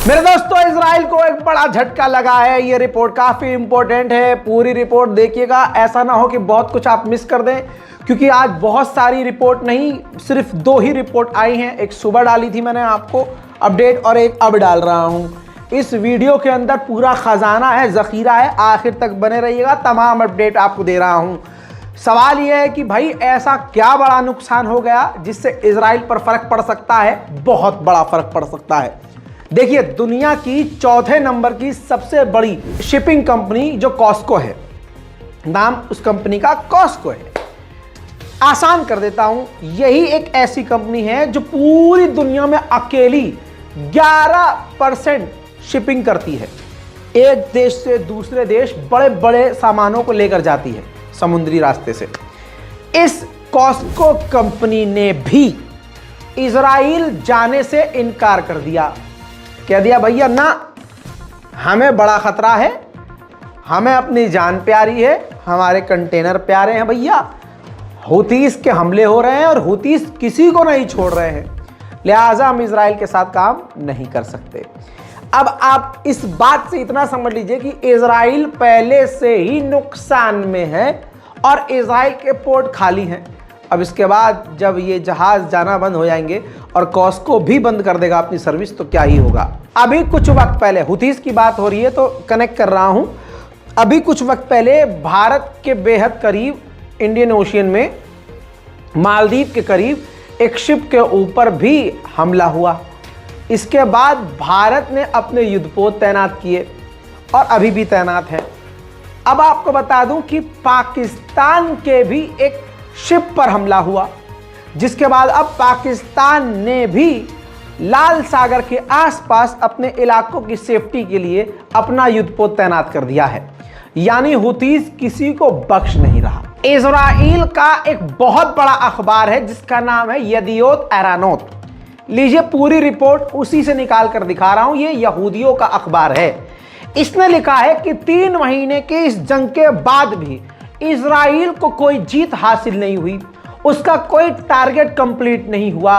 मेरे दोस्तों, इजराइल को एक बड़ा झटका लगा है। ये रिपोर्ट काफी इंपॉर्टेंट है, पूरी रिपोर्ट देखिएगा, ऐसा ना हो कि बहुत कुछ आप मिस कर दें, क्योंकि आज बहुत सारी रिपोर्ट नहीं, सिर्फ 2 ही रिपोर्ट आई हैं। एक सुबह डाली थी मैंने आपको अपडेट और एक अब डाल रहा हूं। इस वीडियो के अंदर पूरा खजाना है, जखीरा है, आखिर तक बने रहिएगा, तमाम अपडेट आपको दे रहा हूं। सवाल यह है कि भाई ऐसा क्या बड़ा नुकसान हो गया जिससे इजराइल पर फर्क पड़ सकता है? बहुत बड़ा फर्क पड़ सकता है। देखिए, दुनिया की 4थे नंबर की सबसे बड़ी शिपिंग कंपनी जो कॉस्को है, नाम उस कंपनी का कॉस्को है। आसान कर देता हूं, यही एक ऐसी कंपनी है जो पूरी दुनिया में अकेली 11% शिपिंग करती है। एक देश से दूसरे देश बड़े बड़े सामानों को लेकर जाती है समुद्री रास्ते से। इस कॉस्को कंपनी ने भी इजराइल जाने से इनकार कर दिया। कह दिया भैया ना, हमें बड़ा खतरा है, हमें अपनी जान प्यारी है, हमारे कंटेनर प्यारे हैं भैया। हुतीस के हमले हो रहे हैं और हुतीस किसी को नहीं छोड़ रहे हैं, लिहाजा हम इजराइल के साथ काम नहीं कर सकते। अब आप इस बात से इतना समझ लीजिए कि इजराइल पहले से ही नुकसान में है और इजराइल के पोर्ट खाली हैं। अब इसके बाद जब ये जहाज जाना बंद हो जाएंगे और कॉस्को भी बंद कर देगा अपनी सर्विस, तो क्या ही होगा। अभी कुछ वक्त पहले, हुतीस की बात हो रही है तो कनेक्ट कर रहा हूं, अभी कुछ वक्त पहले भारत के बेहद करीब इंडियन ओशियन में मालदीव के करीब एक शिप के ऊपर भी हमला हुआ। इसके बाद भारत ने अपने युद्धपोत तैनात किए और अभी भी तैनात हैं। अब आपको बता दूं कि पाकिस्तान के भी एक शिप पर हमला हुआ, जिसके बाद अब पाकिस्तान ने भी लाल सागर के आसपास अपने इलाकों की सेफ्टी के लिए अपना युद्धपोत तैनात कर दिया है। यानी हुतीस किसी को बख्श नहीं रहा। इजराइल का एक बहुत बड़ा अखबार है जिसका नाम है यदियोत एरानोत। लीजिए, पूरी रिपोर्ट उसी से निकाल कर दिखा रहा हूं। ये यहूदियों का अखबार है। इसने लिखा है कि 3 महीने की इस जंग के बाद भी इजराइल को कोई जीत हासिल नहीं हुई, उसका कोई टारगेट कंप्लीट नहीं हुआ,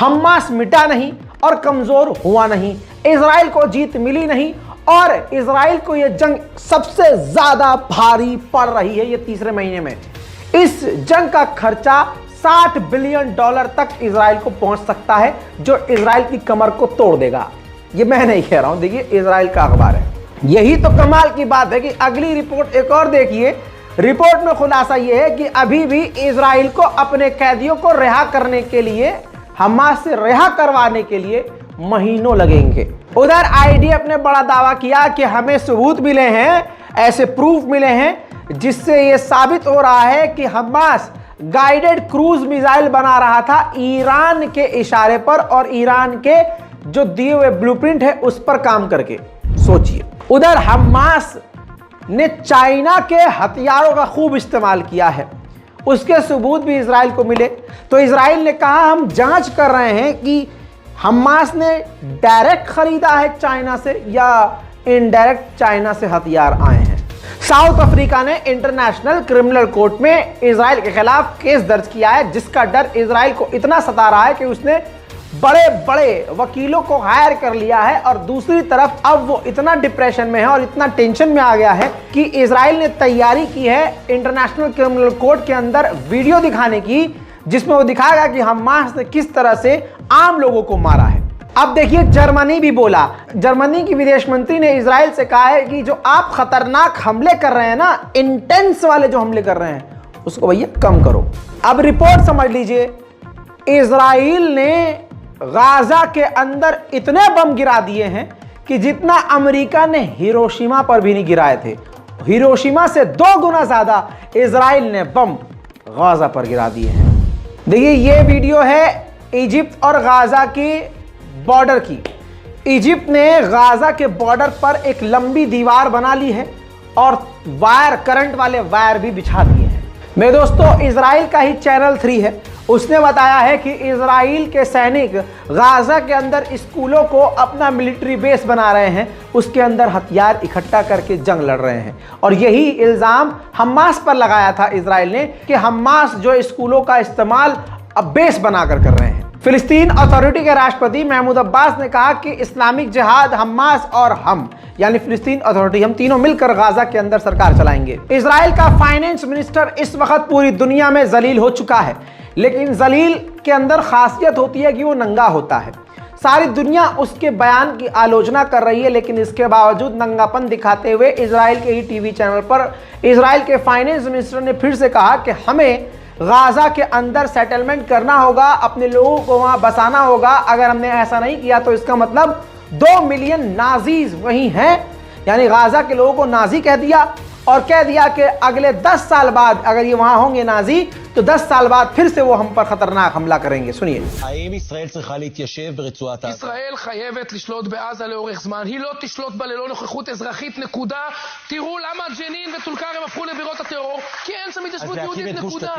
हमास मिटा नहीं और कमजोर हुआ नहीं, इजराइल को जीत मिली नहीं और इजराइल को यह जंग सबसे ज्यादा भारी पड़ रही है। ये 3रे महीने में इस जंग का खर्चा $60 बिलियन तक इजराइल को पहुंच सकता है, जो इजराइल की कमर को तोड़ देगा। ये मैं नहीं कह रहा हूं, देखिए इजराइल का अखबार है। यही तो कमाल की बात है कि अगली रिपोर्ट एक और देखिए। रिपोर्ट में खुलासा यह है कि अभी भी इजराइल को अपने कैदियों को रिहा करने के लिए, हमास से रिहा करवाने के लिए महीनों लगेंगे। उधर आईडीएफ ने बड़ा दावा किया कि हमें सबूत मिले हैं, ऐसे प्रूफ मिले हैं जिससे यह साबित हो रहा है कि हमास गाइडेड क्रूज मिसाइल बना रहा था ईरान के इशारे पर और ईरान के जो दिए हुए ब्लूप्रिंट है उस पर काम करके। सोचिए, उधर हमास ने चाइना के हथियारों का खूब इस्तेमाल किया है, उसके सबूत भी इजराइल को मिले। तो इजराइल ने कहा हम जांच कर रहे हैं कि हमास ने डायरेक्ट खरीदा है चाइना से या इनडायरेक्ट चाइना से हथियार आए हैं। साउथ अफ्रीका ने इंटरनेशनल क्रिमिनल कोर्ट में इजराइल के खिलाफ केस दर्ज किया है, जिसका डर इजराइल को इतना सता रहा है कि उसने बड़े बड़े वकीलों को हायर कर लिया है। और दूसरी तरफ अब वो इतना डिप्रेशन में है और इतना टेंशन में आ गया है कि इजराइल ने तैयारी की है इंटरनेशनल क्रिमिनल कोर्ट के अंदर वीडियो दिखाने की, जिसमें वो दिखाएगा कि हमास ने किस तरह से आम लोगों को मारा है। अब देखिए, जर्मनी भी बोला। जर्मनी की विदेश मंत्री ने इजराइल से कहा है कि जो आप खतरनाक हमले कर रहे हैं ना, इंटेंस वाले जो हमले कर रहे हैं, उसको भैया कम करो। अब रिपोर्ट समझ लीजिए, इजराइल ने गाजा के अंदर इतने बम गिरा दिए हैं कि जितना अमेरिका ने हिरोशिमा पर भी नहीं गिराए थे। हिरोशिमा से 2 गुना ज्यादा इजराइल ने बम गाजा पर गिरा दिए हैं। देखिए, ये वीडियो है इजिप्ट और गाजा के बॉर्डर की। इजिप्ट ने गाजा के बॉर्डर पर एक लंबी दीवार बना ली है और वायर, करंट वाले वायर भी बिछा दिए हैं। मेरे दोस्तों, इजराइल का ही चैनल 3 है, उसने बताया है कि इजराइल के सैनिक गाजा के अंदर स्कूलों को अपना मिलिट्री बेस बना रहे हैं, उसके अंदर हथियार इकट्ठा करके जंग लड़ रहे हैं। और यही इल्जाम हमास पर लगाया था इजराइल ने कि हमास जो स्कूलों का इस्तेमाल अब बेस बनाकर कर रहे हैं। फिलिस्तीन अथॉरिटी के राष्ट्रपति महमूद अब्बास ने कहा कि इस्लामिक जिहाद, हमास और हम यानी फिलिस्तीन अथॉरिटी, हम तीनों मिलकर गाजा के अंदर सरकार चलाएंगे। इजराइल का फाइनेंस मिनिस्टर इस वक्त पूरी दुनिया में जलील हो चुका है, लेकिन जलील के अंदर खासियत होती है कि वो नंगा होता है। सारी दुनिया उसके बयान की आलोचना कर रही है, लेकिन इसके बावजूद नंगापन दिखाते हुए इजराइल के ही टीवी चैनल पर इजराइल के फाइनेंस मिनिस्टर ने फिर से कहा कि हमें गाजा के अंदर सेटलमेंट करना होगा, अपने लोगों को वहां बसाना होगा। अगर हमने ऐसा नहीं किया तो इसका मतलब 2 मिलियन नाजीज वहीं हैं, यानी गाजा के लोगों को नाजी कह दिया और कह दिया कि अगले 10 साल बाद अगर ये वहां होंगे नाजी, तो 10 साल बाद फिर से वो हम पर खतरनाक हमला करेंगे। सुनिए। ישראל חייבת לשלוט בעזה לאורך זמן, היא לא תשלוט בה ללא נוכחות אזרחית, נקודה. תראו למה ג'נין וטול כרם הפכו לבירות הטרור, כי אין שם התיישבות יהודית, נקודה.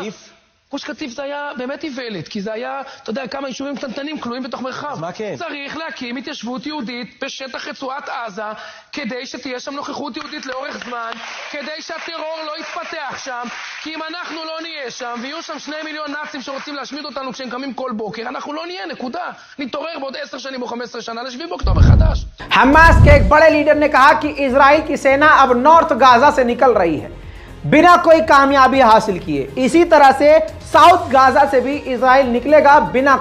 גוש קטיף זה היה באמת איוולת, כי זה היה, אתה יודע, כמה יישובים קטנטנים כלואים בתוך מרחב. אז מה כן? צריך להקים התיישבות יהודית בשטח רצועת עזה, כדי שתהיה שם נוכחות יהודית לאורך זמן, כדי שהטרור לא יתפתח שם, כי אם אנחנו לא נהיה שם, ויהיו שם 2 מיליון נאצים שרוצים להשמיד אותנו כשהם קמים כל בוקר, אנחנו לא נהיה, נקודה. נתעורר בעוד 10 שנים או 15 שנה ל7 באוקטובר חדש. हमास के एक बड़े लीडर ने कहा कि इजराइल की सेना अब नॉर्थ गाजा से निकल रही है बिना कोई कामयाबी हासिल किए। इसी तरह से साउथ गाजा से भी इजराइल निकलेगा बिना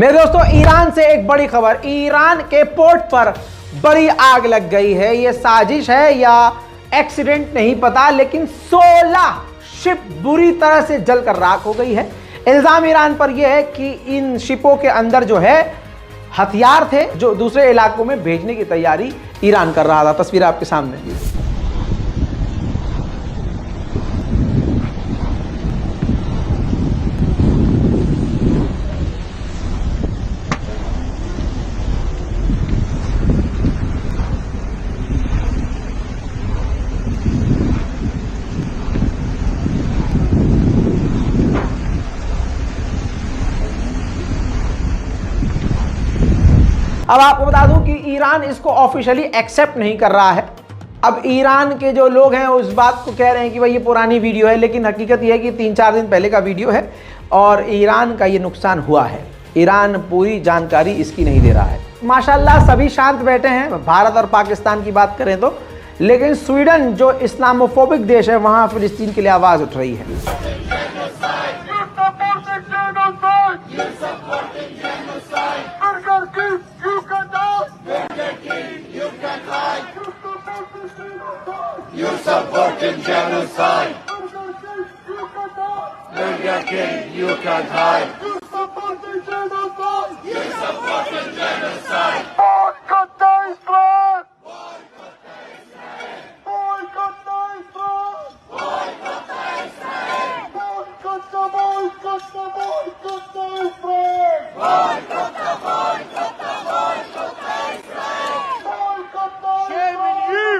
मेरे दोस्तों, ईरान से एक बड़ी खबर। ईरान के पोर्ट पर बड़ी आग लग गई है। ये साजिश है या एक्सीडेंट नहीं पता, लेकिन 16 शिप बुरी तरह से जलकर राख हो गई है। इल्जाम ईरान पर यह है कि इन शिपों के अंदर जो है हथियार थे जो दूसरे इलाकों में भेजने की तैयारी ईरान कर रहा था। तस्वीर आपके सामने। अब आपको बता दूं कि ईरान इसको ऑफिशियली एक्सेप्ट नहीं कर रहा है। अब ईरान के जो लोग हैं उस बात को कह रहे हैं कि भाई ये पुरानी वीडियो है, लेकिन हकीकत ये है कि 3-4 दिन पहले का वीडियो है और ईरान का ये नुकसान हुआ है। ईरान पूरी जानकारी इसकी नहीं दे रहा है। माशाल्लाह सभी शांत बैठे हैं, भारत और पाकिस्तान की बात करें तो, लेकिन स्वीडन जो इस्लामोफोबिक देश है वहाँ फिलिस्तीन के लिए आवाज़ उठ रही है। You're supporting genocide. Burger King, you can't hide. You're supporting genocide. You're supporting genocide. Boycott Israel. Boycott Israel. Boycott Israel. Boycott Israel. Boycott the boycott the boycott Israel. Boycott the boycott the boycott Israel. Boycott the shame in you.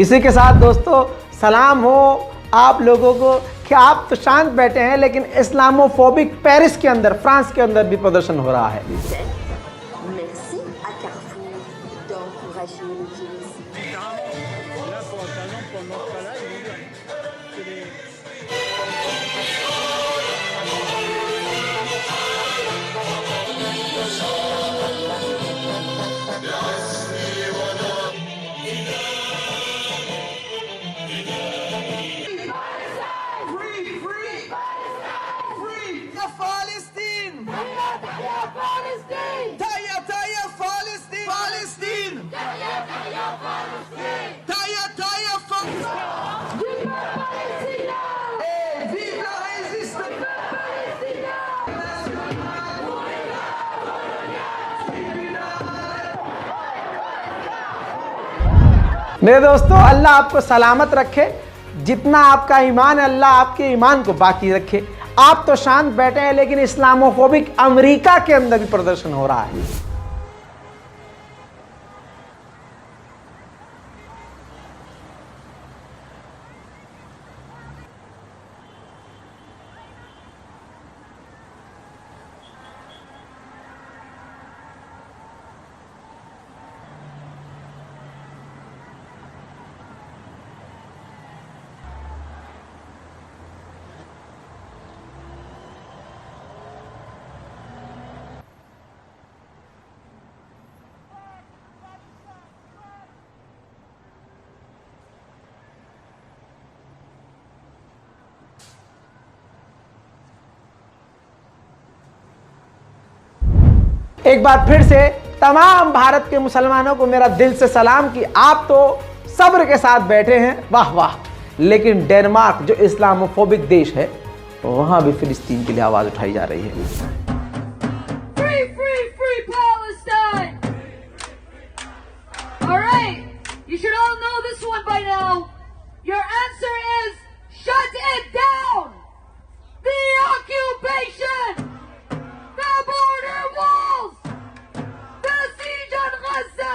इसी के साथ दोस्तों सलाम हो आप लोगों को कि आप तो शांत बैठे हैं, लेकिन इस्लामोफोबिक पेरिस के अंदर, फ्रांस के अंदर भी प्रदर्शन हो रहा है। Palestine! मेरे दोस्तों, अल्लाह आपको सलामत रखे। जितना आपका ईमान है, अल्लाह आपके ईमान को बाकी रखे। आप तो शांत बैठे हैं, लेकिन इस्लामोफोबिक अमेरिका के अंदर भी प्रदर्शन हो रहा है। एक बार फिर से तमाम भारत के मुसलमानों को मेरा दिल से सलाम कि आप तो सब्र के साथ बैठे हैं, वाह वाह। लेकिन डेनमार्क जो इस्लामोफोबिक देश है, वहां भी फिलिस्तीन के लिए आवाज उठाई जा रही है। Free, free, free Palestine! Alright, you should all know this one by now. Your answer is shut it down! The occupation! The border walls! The siege on Gaza!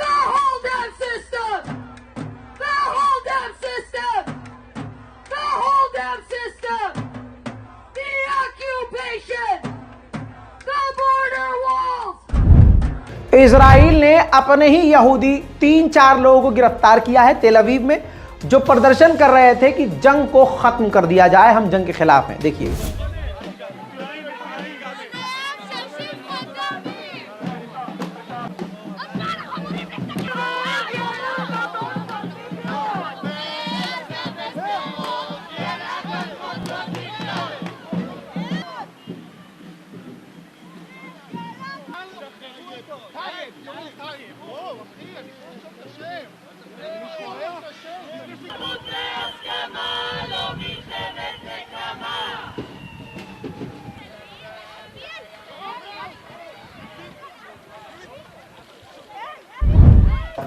The hold-down system! The hold-down system! The hold-down system! The occupation! The border walls! Israel ने अपने ही यहूदी 3-4 लोगों को गिरफ्तार किया है तेल अवीव में, जो प्रदर्शन कर रहे थे कि जंग को खत्म कर दिया जाए, हम जंग के खिलाफ हैं। देखिए,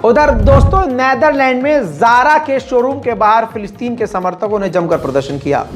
उधर दोस्तों नेदरलैंड में ज़ारा के शोरूम के बाहर फिलिस्तीन के समर्थकों ने जमकर प्रदर्शन किया।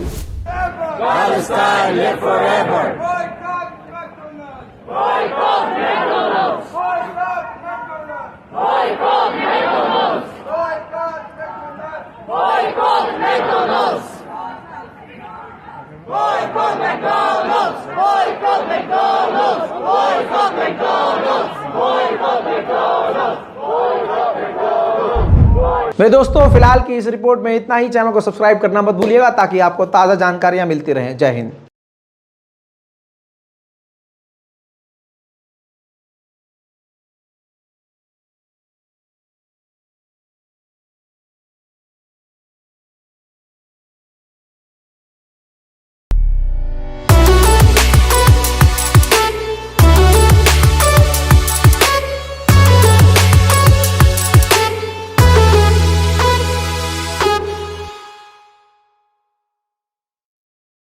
मेरे दोस्तों, फिलहाल की इस रिपोर्ट में इतना ही। चैनल को सब्सक्राइब करना मत भूलिएगा ताकि आपको ताज़ा जानकारियां मिलती रहें। जय हिंद।